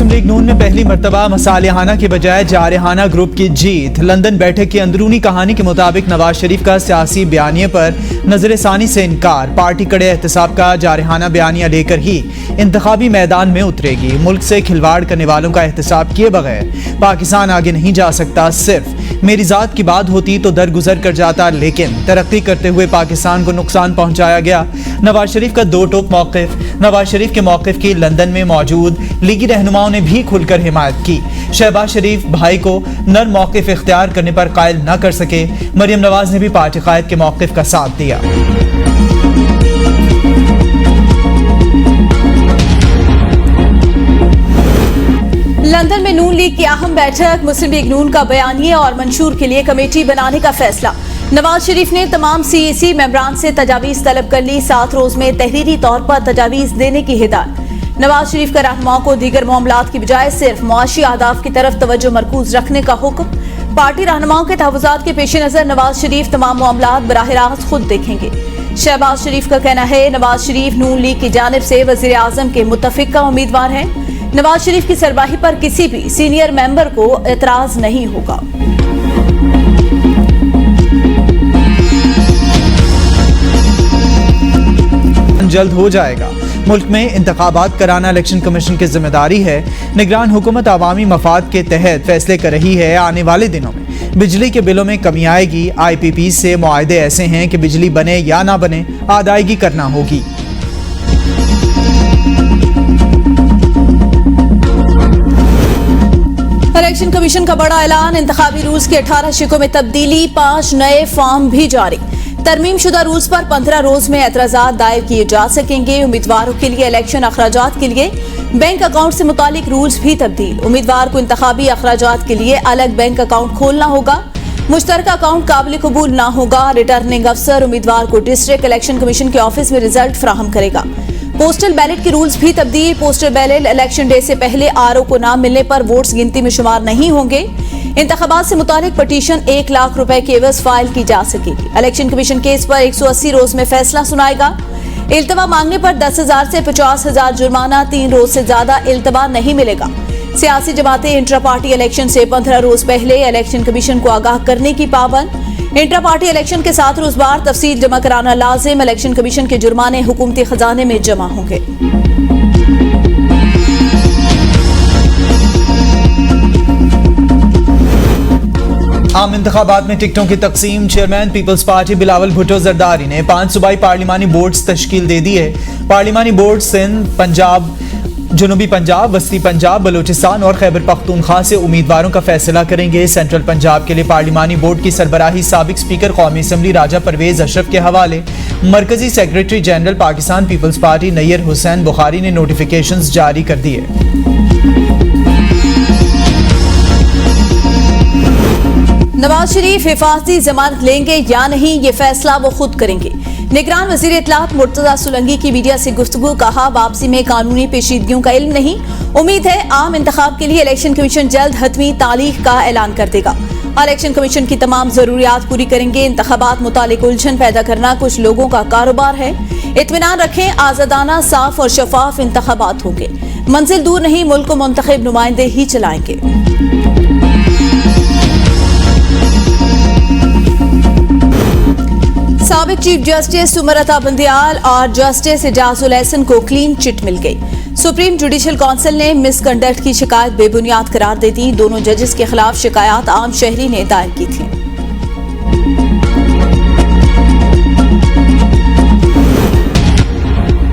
मुस्लिम league नून में पहली मरतबा मसालिहाना के बजाय जारहाना ग्रुप की जीत। लंदन बैठक की अंदरूनी कहानी के मुताबिक नवाज शरीफ का सियासी बयानिए पर नजरसानी से इनकार। पार्टी कड़े एहतसाब का जारहाना बयानिया लेकर ही इंतखाबी मैदान में उतरेगी। मुल्क से खिलवाड़ करने वालों का एहतसाब किए बगैर पाकिस्तान आगे नहीं जा सकता। सिर्फ मेरी जात की बात होती तो दरगुजर कर जाता, लेकिन तरक्की करते हुए पाकिस्तान को नुकसान पहुंचाया गया। नवाज शरीफ का दो टोक मौक़िफ़। नवाज शरीफ के मौक़िफ़ की लंदन में मौजूद लीगी रहनुमाओं ने भी खुलकर हिमायत की। शहबाज शरीफ भाई को नर्म मौक़िफ़ इख्तियार करने पर कायल न कर सके। मरियम नवाज ने भी पार्टी कायद के मौक़िफ़ का साथ दिया। लंदन में नून लीग की अहम बैठक। मुस्लिम लीग नून का बयानिए और मंशूर के लिए कमेटी बनाने का फैसला। नवाज शरीफ ने तमाम CAC मेंबरान से तजावीज़ तलब कर ली। 7 रोज में तहरीरी तौर पर तजावीज़ देने की हिदायत। नवाज शरीफ का रहनुमाओं को दीगर मामलात की बजाय सिर्फ मुआशी अहदाफ की तरफ तवज्जो मरकूज रखने का हुक्म। पार्टी रहनुमाओं के तहफ़्फ़ुज़ात के पेश नज़र नवाज शरीफ तमाम मामलात बराह रास्त खुद देखेंगे। शहबाज शरीफ का कहना है नवाज शरीफ नून लीग की जानिब से वज़ीर आज़म के मुत्तफ़िक़ा उम्मीदवार हैं। नवाज शरीफ की सरबराही पर किसी भी सीनियर मेंबर को एतराज नहीं होगा। जल्द हो जाएगा। मुल्क में इंतखाबात कराना इलेक्शन कमीशन की जिम्मेदारी है। निगरान हुकूमत अवामी मफाद के तहत फैसले कर रही है। आने वाले दिनों में बिजली के बिलों में कमी आएगी। IPP से मुआहदे ऐसे हैं कि बिजली बने या ना बने अदायगी करना होगी। इलेक्शन कमीशन का बड़ा ऐलान। इंतखाबी रूल्स के 18 शिकों में तब्दीली। 5 नए फॉर्म भी जारी। तरमीम शुदा रूल्स पर 15 रोज में एतराजात दायर किए जा सकेंगे। उम्मीदवारों के लिए इलेक्शन अखराजात के लिए बैंक अकाउंट से मुतालिक रूल्स भी तब्दील। उम्मीदवार को इंतखाबी अखराजात के लिए अलग बैंक अकाउंट खोलना होगा। मुश्तरका अकाउंट काबिल कबूल ना होगा। रिटर्निंग अफसर उम्मीदवार को डिस्ट्रिक्ट इलेक्शन कमीशन के ऑफिस में रिजल्ट फराहम करेगा। पोस्टल बैलेट के रूल्स भी तब्दील। पोस्टल बैलेट इलेक्शन डे से पहले RO को ना मिलने पर वोट्स गिनती में शुमार नहीं होंगे। इंतखाबात से मुतालिक पटिशन 1 लाख रुपए के एवज फाइल की जा सकेगी। इलेक्शन कमीशन केस पर 180 रोज में फैसला सुनाएगा। इल्तवा मांगने पर 10,000 से 50,000 जुर्माना। 3 रोज से ज्यादा इल्तवा नहीं मिलेगा। सियासी जमातें इंट्रा पार्टी इलेक्शन से 15 रोज पहले इलेक्शन कमीशन को आगाह करने की पाबंद। इंट्रा पार्टी इलेक्शन के 7 रोज बाद तफसील जमा कराना लाजिम। इलेक्शन कमीशन के जुर्माने हुकूमती खजाने में जमा होंगे। आम इंतखाबात में टिकटों की तकसीम। Chairman Peoples Party Bilawal Bhutto Zardari ने 5 सूबाई पार्लिमानी बोर्ड्स तश्कील दे दी है। पार्लिमानी बोर्ड सिंध, पंजाब, जनूबी पंजाब, वस्ती पंजाब, बलूचिस्तान और खैबर पख्तूनख्वा से उम्मीदवारों का फैसला करेंगे। सेंट्रल पंजाब के लिए पार्लिमानी बोर्ड की सरबराही साबिक स्पीकर कौमी असम्बली राजा परवेज अशरफ के हवाले। मरकजी secretary general Pakistan Peoples Party Nayyar Hussain Bukhari ने नोटिफिकेशंस जारी कर दिए। नवाज शरीफ हिफाजती जमानत लेंगे या नहीं, ये फैसला वो खुद करेंगे। निगरान वजीर इत्तलात मुर्तजा सुलंगी की मीडिया से गुफ्तगू। कहा वापसी में कानूनी पेचीदगियों का इल्म नहीं। उम्मीद है आम इंतखाब के लिए इलेक्शन कमीशन जल्द हतमी तारीख का ऐलान कर देगा। इलेक्शन कमीशन की तमाम जरूरियात पूरी करेंगे। इंतखाबात मुतालिक उलझन पैदा करना कुछ लोगों का कारोबार है। इत्मीनान रखें, आजादाना, साफ और शफाफ इंतखाबात होंगे। मंजिल दूर नहीं, मुल्क को मुंतखब नुमाइंदे ही चलाएंगे। साबिक चीफ जस्टिस सुमरता बंदियाल और जस्टिस एजाजुल एहसन को क्लीन चिट मिल गई। सुप्रीम जुडिशल काउंसिल ने मिसकंडक्ट की शिकायत बेबुनियाद करार दे दी। दोनों जजेस के खिलाफ शिकायत आम शहरी ने दायर की थी।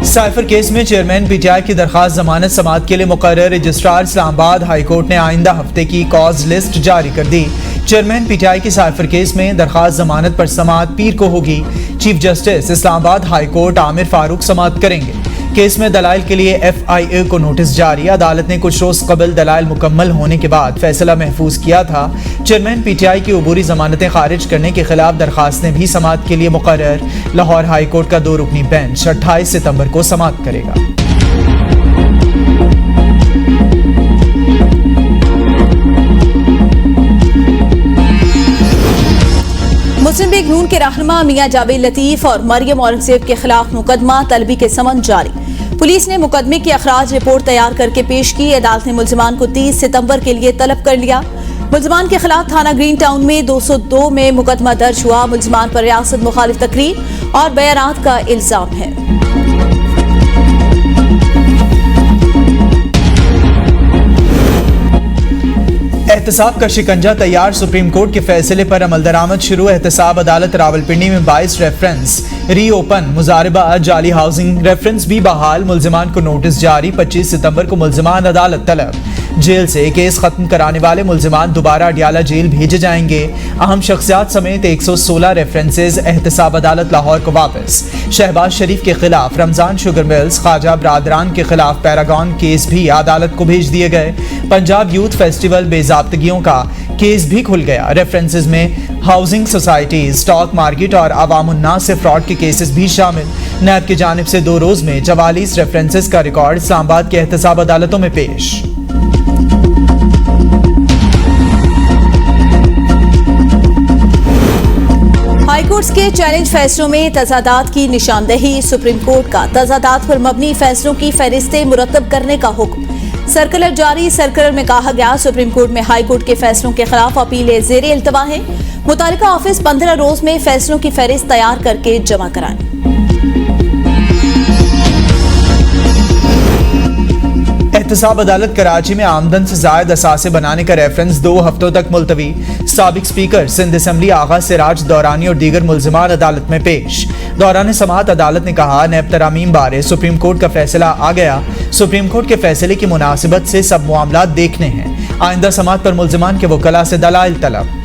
साइफर केस में चेयरमैन PTI की दरखास्त जमानत समाअत के लिए मुकर्रर। रजिस्ट्रार इस्लामाबाद हाईकोर्ट ने आइंदा हफ्ते की कॉज लिस्ट जारी कर दी। चेयरमैन PTI की साइफर केस में दरखास्त जमानत पर समाअत पीर को होगी। Chief justice Islamabad high court Aamir Farooq समाअत करेंगे। केस में दलाइल के लिए FIA को नोटिस जारी। अदालत ने कुछ रोज कबल दलाइल मुकम्मल होने के बाद फैसला महफूज किया था। चेयरमैन PTI की अबूरी जमानतें खारिज करने के खिलाफ दरखास्तें भी समाअत के लिए मुकर्रर। लाहौर हाईकोर्ट का 2 रुकनी बेंच 28 सितंबर को समाअत करेगा। मुस्लिम लीग नून के रहनुमा मियां जावेद लतीफ और मरियम औरंगजेब के खिलाफ मुकदमा तलबी के समन जारी। पुलिस ने मुकदमे की अखराज रिपोर्ट तैयार करके पेश की। अदालत ने मुल्जिमान को 30 सितंबर के लिए तलब कर लिया। मुल्जिमान के खिलाफ थाना ग्रीन टाउन में 202 में मुकदमा दर्ज हुआ। मुल्जिमान पर रियासत मुखालिफ तकरीर और बयानात का इल्जाम है। एहतसाब का शिकंजा तैयार, सुप्रीम कोर्ट के फैसले पर अमल दरामद शुरू। एहतसाब अदालत रावलपिंडी में 22 रेफरेंस रीओपन, मुजारिबा जाली हाउसिंग रेफरेंस भी बहाल। मुल्जिमान को नोटिस जारी। 25 सितंबर को मुल्जिमान अदालत तलब। जेल से केस खत्म कराने वाले मुल्जिमान दोबारा अडियाला जेल भेजे जाएंगे। अहम शख्सियात समेत 116 रेफरेंसेज एहतसाब अदालत लाहौर को वापस। शहबाज शरीफ के खिलाफ रमजान शुगर मिल्स, ख्वाजा बरादरान के खिलाफ पैरागॉन केस भी अदालत को भेज दिए गए। पंजाब यूथ फेस्टिवल बेजाब्तगियों का केस भी खुल गया। रेफरेंसेज में हाउसिंग सोसाइटी, स्टॉक मार्केट और अवामुन्नास से फ्रॉड के केसेस भी शामिल। नैब की जानिब से 2 रोज में 44 रेफरेंसेज का रिकॉर्ड इस्लामाबाद के एहतसाब अदालतों में पेश। हाईकोर्ट के चैलेंज फैसलों में तजादात की निशानदेही। सुप्रीम कोर्ट का तजादात पर मबनी फैसलों की फहरिस्तें मुरतब करने का हुक्म। सर्कुलर जारी। सर्कुलर में कहा गया, सुप्रीम कोर्ट में हाई कोर्ट के फैसलों के खिलाफ अपीलें ज़ेरे इल्तवा है। मुतालिका ऑफिस 15 रोज में फैसलों की फहरिस्त तैयार करके जमा कराएं। एहतसाब अदालत कराची में आमदन से जायद असासे बनाने का रेफरेंस 2 हफ्तों तक मुलतवी। साबिक स्पीकर सिंध असम्बली आगा सिराज दौरानी और दीगर मुल्जिमान अदालत में पेश। दौरान समाअत अदालत ने कहा, नैब तरामीम बारे सुप्रीम कोर्ट का फैसला आ गया। सुप्रीम कोर्ट के फैसले की मुनासिबत से सब मामलात देखने हैं। आइंदा समाअत पर मुल्जिमान के वकला से दलाइल तलब।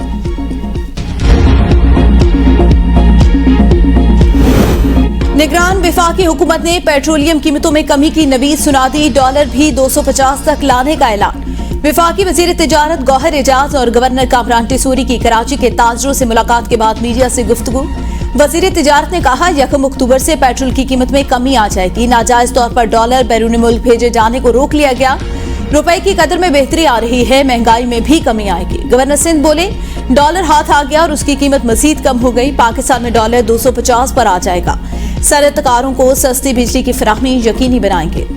निगरान वफाकी हुकूमत ने पेट्रोलियम कीमतों में कमी की नवीद सुना दी। डॉलर भी 250 तक लाने का ऐलान। वफाकी वजीर तिजारत गौहर एजाज और गवर्नर कामरान टिसूरी की कराची के ताजरों से मुलाकात के बाद मीडिया से गुफ्तगू। वजीर तिजारत ने कहा, 1 अक्टूबर से पेट्रोल की कीमत में कमी आ जाएगी। नाजायज तौर पर डॉलर बैरून मुल्क भेजे जाने को रोक लिया गया। रुपए की कदर में बेहतरी आ रही है, महंगाई में भी कमी आएगी। गवर्नर सिंध बोले, डॉलर हाथ आ गया और उसकी कीमत मजीद कम हो गई। पाकिस्तान में डॉलर 250 पर आ जाएगा। सरतकारों को सस्ती बिजली की फराहमी यकीनी बनाएंगे।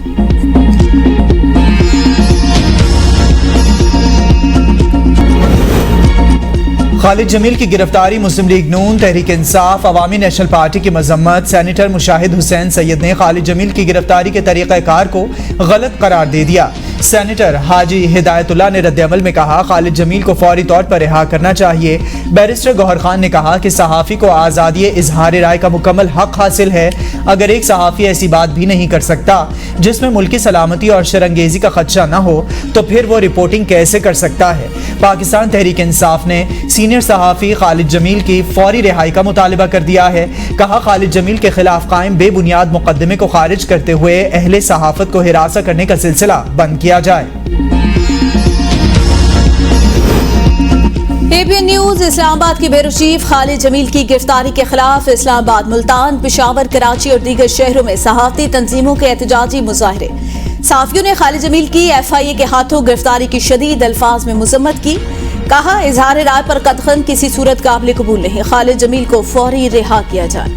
खालिद जमील की गिरफ्तारी। मुस्लिम लीग नून, तहरीक इंसाफ, अवामी नेशनल पार्टी की मजम्मत। सेनेटर मुशाहिद हुसैन सैयद ने खालिद जमील की गिरफ्तारी के तरीक़ाकार को गलत करार दे दिया। सेनेटर हाजी हिदायतुल्लाह ने रद्द-ए-अमल में कहा, खालिद जमील को फौरी तौर पर रिहा करना चाहिए। बैरिस्टर गौहर खान ने कहा कि सहाफ़ी को आज़ादी इजहार राय का मुकम्मल हक हासिल है। अगर एक सहाफ़ी ऐसी बात भी नहीं कर सकता जिसमें मुल्की सलामती और शरंगेजी का खदशा न हो, तो फिर वो रिपोर्टिंग कैसे कर सकता है। पाकिस्तान तहरीक इंसाफ ने सीनियर सहाफ़ी खालिद जमील की फौरी रिहाई का मुतालबा कर दिया है। कहा, खालिद जमील के खिलाफ कायम बेबुनियाद मुकदमे को खारिज करते हुए अहले सहाफत को हिरासा करने का सिलसिला बंद किया जाए। एबीएन न्यूज इस्लामाबाद के ब्यूरो चीफ खालिद जमील की गिरफ्तारी के खिलाफ इस्लामाबाद, मुल्तान, पेशावर, कराची और दीगर शहरों में सहाफती तंजीमों के एहतजाजी मुजाहरे। सहाफियों ने खालिद जमील की FIA के हाथों गिरफ्तारी की शदीद अल्फाज में मजम्मत की। कहा, इजहार राय पर कतई किसी सूरत काबिल कबूल नहीं। खालिद जमील को फौरी रिहा किया जाए।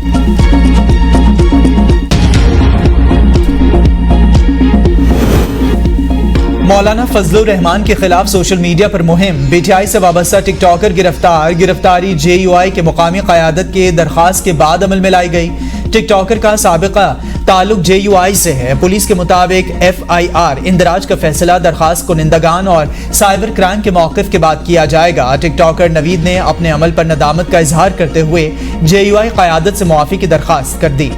मौलाना फजलुर रहमान के खिलाफ सोशल मीडिया पर मुहिम। BTI से वाबस्ता टिकटॉकर गिरफ्तार। गिरफ्तारी JUI के मुकामी क़यादत के दरखास्त के बाद अमल में लाई गई। टिकटॉकर का साबिका ताल्लुक JUI से है। पुलिस के मुताबिक FIR इंदराज का फैसला दरखास्त कुनिंदगान और साइबर क्राइम के मौक़िफ़ के बाद किया जाएगा। टिकटॉकर नवीद ने अपने अमल पर नदामत का इजहार करते हुए JUI क़यादत से मुआफ़ी की दरखास्त कर दी।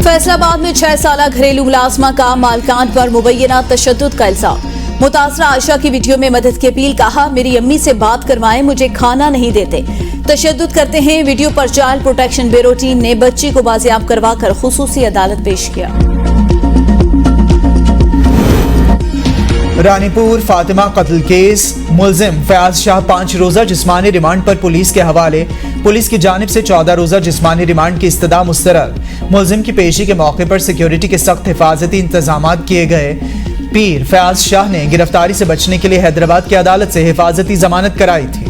फैसलाबाद में 6 साला घरेलू मुलाजमा का मालकान पर मुबैना तशद्दुद का इल्जाम। मुतासरा आयशा की वीडियो में मदद की अपील। कहा, मेरी अम्मी से बात करवाएं, मुझे खाना नहीं देते, तशद्दुद करते हैं। वीडियो पर चाइल्ड प्रोटेक्शन ब्यूरो टीम ने बच्ची को बाजियाब करवाकर खुसूसी अदालत पेश किया। रानीपुर फातिमा कत्ल केस। मुल्जिम फयाज शाह 5 रोजा जिस्मानी रिमांड पर पुलिस के हवाले। पुलिस की जानिब से 14 रोजा जिस्मानी रिमांड की इस्तदा मुस्तरद। मुल्जिम की पेशी के मौके पर सिक्योरिटी के सख्त हिफाजती इंतजाम किए गए। पीर फयाज शाह ने गिरफ्तारी से बचने के लिए हैदराबाद की अदालत से हिफाजती जमानत कराई थी।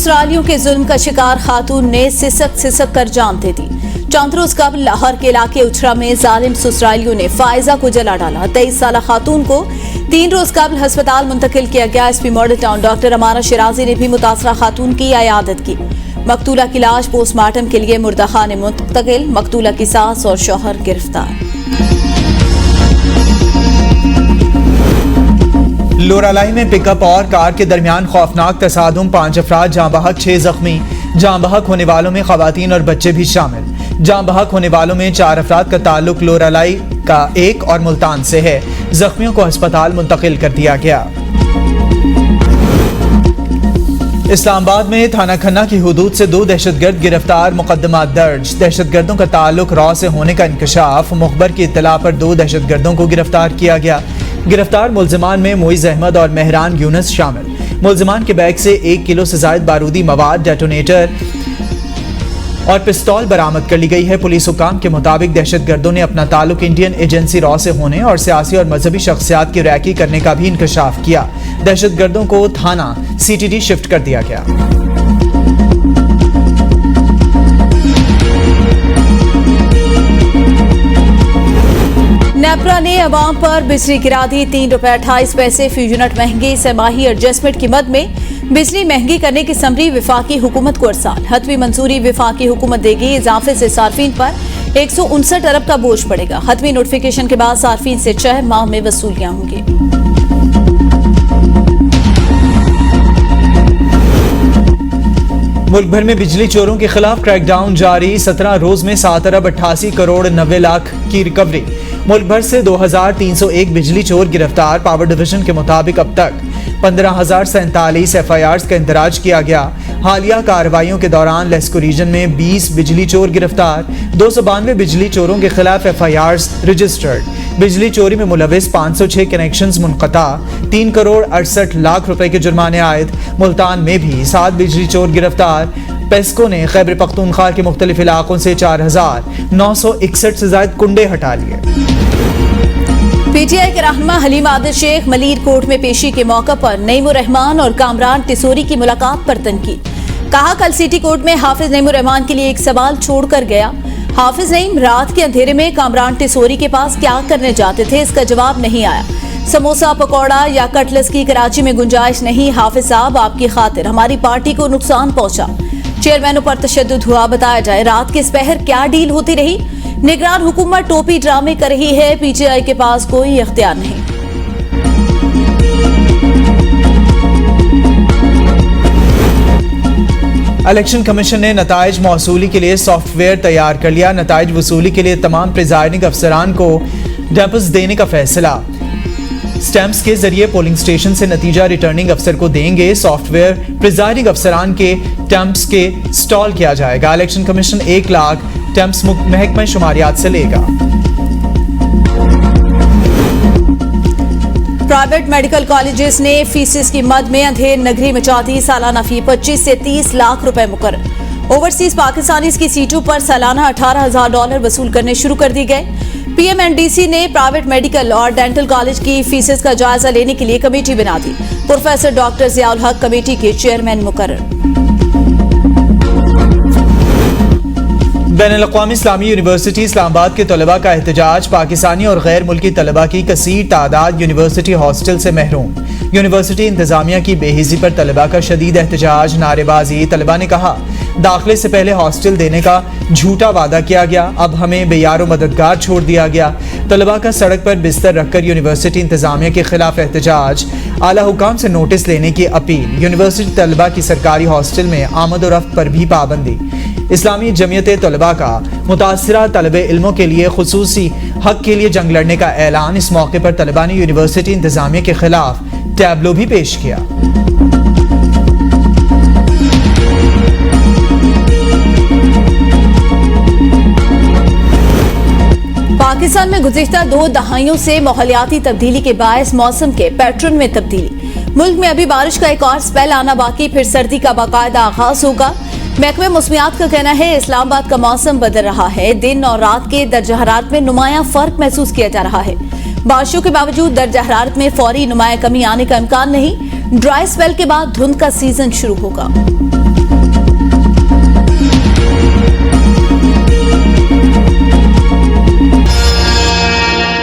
ससुरालियों के जुल्म का शिकार खातून ने सिसक कर जान दे दी। चंद रोज कबल लाहौर के इलाके उछरा में जालिम ससुरालियों ने फायजा को जला डाला। 23 साल खातून को 3 रोज कबल अस्पताल मुंतकिल किया गया। एसपी मॉडल टाउन डॉक्टर अमारा शिराजी ने भी मुतासरा खातून की अयादत की। मकतूला की लाश पोस्टमार्टम के लिए मुर्दाखाने मुंतकिल। मकतूला की सास और शौहर गिरफ्तार। लोरालाई में पिकअप और कार के दरमियान खौफनाक तसादुम, 5 अफराद जाँ बहक, 6 जख्मी। जाँ बहक होने वालों में खवातीन और बच्चे भी शामिल। जाँ बहक होने वालों में 4 अफराद का ताल्लुक लोरालाई का 1 और मुल्तान से है। जख्मियों को अस्पताल मुंतकिल कर दिया गया। इस्लामाबाद में थाना खन्ना की हुदूद से 2 दहशतगर्द गिरफ्तार, मुकदमा दर्ज। दहशतगर्दों का ताल्लुक रॉ से होने का इंकशाफ। मुखबर की इत्तला पर 2 दहशतगर्दों को गिरफ्तार किया गया। गिरफ्तार मुलजिमान में मोइज अहमद और मेहरान यूनस शामिल। मुलजिमान के बैग से 1 किलो से जायद बारूदी मवाद, डेटोनेटर और पिस्तौल बरामद कर ली गई है। पुलिस हुकाम के मुताबिक दहशतगर्दों ने अपना ताल्लुक इंडियन एजेंसी रॉ से होने और सियासी और मजहबी शख्सियात की रैकी करने का भी इंकशाफ किया। दहशतगर्दों को थाना CTD शिफ्ट कर दिया गया। नेपरा ने अवाम पर बिजली गिरा दी। 3 रुपए 28 पैसे फी यूनिट महंगी। सहमाही एडजस्टमेंट की मद में बिजली महंगी करने की समरी विफाकी हुकूमत को अरसाल। हतमी मंजूरी विफाकी हुकूमत देगी। इजाफे से सार्फिन पर 159 अरब का बोझ पड़ेगा। हतमी नोटिफिकेशन के बाद सार्फिन से 6 माह में वसूलियां होंगी। मुल्क भर में बिजली चोरों के खिलाफ क्रैकडाउन जारी। 17 रोज में 7 अरब 88 करोड़ 90 लाख की रिकवरी। मुल्क भर से 2301 बिजली चोर गिरफ्तार। पावर डिवीजन के मुताबिक अब तक 15,047 FIRs का इंदराज किया गया। हालिया कार्रवाइयों के दौरान लेस्को रीजन में 20 बिजली चोर गिरफ्तार। 292 बिजली चोरों के खिलाफ FIRs रजिस्टर्ड। बिजली चोरी में मुलविस 506 कनेक्शंस मुनक़ता। 3 करोड़ 68 लाख रुपए के जुर्माने आयद। मुल्तान में भी 7 बिजली चोर गिरफ्तार। पेस्को ने खैबर पख्तूनख्वा के मुख्तलिफ इलाकों से 4,961 से ज्यादा कुंडे हटा लिए। PTI के रहनुमा हलीम आदिल शेख मलीर कोर्ट में पेशी के मौका पर नईमुर रहमान और कामरान टिसोरी की मुलाकात पर तनकीद। कहा, कल सिटी कोर्ट में हाफिज नईमुर रहमान के लिए एक सवाल छोड़कर गया। हाफिज नईम रात के अंधेरे में कामरान टिसोरी के पास क्या करने जाते थे, इसका जवाब नहीं आया। समोसा, पकौड़ा या कटलेस की कराची में गुंजाइश नहीं। हाफिज साहब, आपकी खातिर हमारी पार्टी को नुकसान पहुंचा। चेयरमैनों पर तशद्दुद हुआ, बताया जाए रात के पहर क्या डील होती रही। निगरान हुकूमत टोपी ड्रामे कर रही है। PTI के पास कोई इख्तियार नहीं। इलेक्शन कमीशन ने नताइज मौसूली के लिए सॉफ्टवेयर तैयार कर लिया। नताइज वसूली के लिए तमाम प्रिजाइडिंग अफसरान को डेपोज देने का फैसला। स्टैम्प्स के जरिए पोलिंग स्टेशन से नतीजा रिटर्निंग अफसर को देंगे। सॉफ्टवेयर प्रिजाइडिंग अफसरान के टैंप्स के इंस्टॉल किया जाएगा। इलेक्शन कमीशन 1 लाख टैंप्स महकमा शुमारियात से लेगा। प्राइवेट मेडिकल कॉलेजेस ने फीसिस की मद में अंधेर नगरी मचा दी। सालाना फी 25 से 30 लाख रुपए मुकर्रर। ओवरसीज पाकिस्तानीज की सीटों पर सालाना $18,000 वसूल करने शुरू कर दी गए। PMNDC ने प्राइवेट मेडिकल और डेंटल कॉलेज की फीसेस का जायजा लेने के लिए कमेटी बना दी। प्रोफेसर डॉक्टर जियाउल हक कमेटी के चेयरमैन मुकर्रर। बैनुल-अक़वामी इस्लामी यूनिवर्सिटी इस्लामाबाद के तलबा का एहतजाज। पाकिस्तानी और गैर मुल्की तलबा की कसीर तादाद यूनिवर्सिटी हॉस्टल से महरूम। यूनिवर्सिटी इंतजामिया की बेहिज़ी पर तलबा का शदीद एहतजाज, नारेबाजी। तलबा ने कहा, दाखिले से पहले हॉस्टल देने का झूठा वादा किया गया, अब हमें बेयारो मददगार छोड़ दिया गया। तलबा का सड़क पर बिस्तर रखकर यूनिवर्सिटी इंतजामिया के खिलाफ एहतजाज। आला हुकाम से नोटिस लेने की अपील। यूनिवर्सिटी तलबा की सरकारी हॉस्टल में आमद और रफ्त पर भी पाबंदी। इस्लामी जमीयत तलबा का मुतासरा तलबे इल्मों के लिए खुसूसी हक के लिए जंग लड़ने का ऐलान। इस मौके पर तलबा ने यूनिवर्सिटी इंतजामिया के खिलाफ टैब्लो भी पेश किया। पाकिस्तान में गुज़िश्ता 2 दहाइयों से माहौलियाती तब्दीली के बायस मौसम के पैटर्न में तब्दीली। मुल्क में अभी बारिश का एक और स्पेल आना बाकी, फिर सर्दी का बाकायदा आगाज होगा। महकमे मौसमियात का कहना है इस्लामाबाद का मौसम बदल रहा है। दिन और रात के दर्जा हरारत में नुमायां फर्क महसूस किया जा रहा है। बारिशों के बावजूद दर्जा हरारत में फौरी नुमायां कमी आने का इम्कान नहीं। ड्राई स्पेल के बाद धुंध का सीजन शुरू होगा।